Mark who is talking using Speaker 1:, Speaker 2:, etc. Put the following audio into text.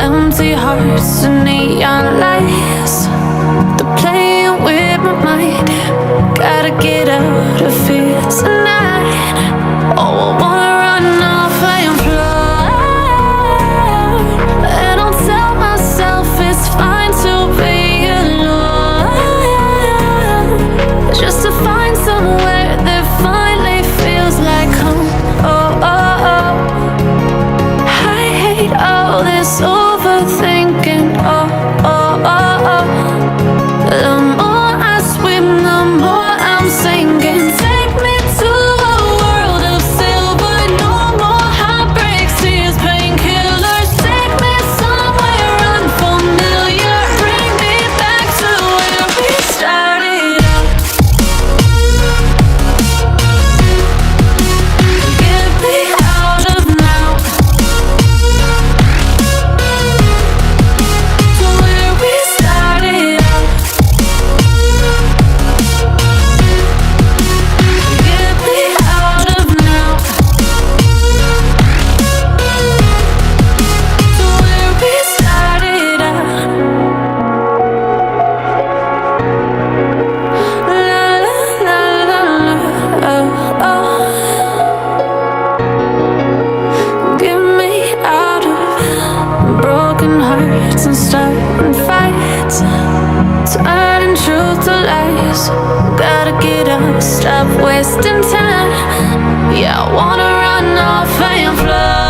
Speaker 1: Empty hearts and neon lights, they're playing with my mind. Gotta get out of here tonight. Oh, I wanna run off and fly, and I'll tell myself it's fine to be alone, just to find somewhere that finally feels like home. Oh, oh, oh. I hate all this overthinking. Oh, oh, oh, oh. The more I swim, the more I'm sinking. Take me to a world of silver. No more heartbreaks, tears, painkillers. Take me somewhere unfamiliar. Bring me back to where we started out. Get me out of now, to where we started out. Get me out of now, to where we started out. La la la la la, oh, oh. Get me out of broken hearts and starting fights, turning truth to lies. Gotta get up, stop wasting time. Yeah, I wanna run off and fly.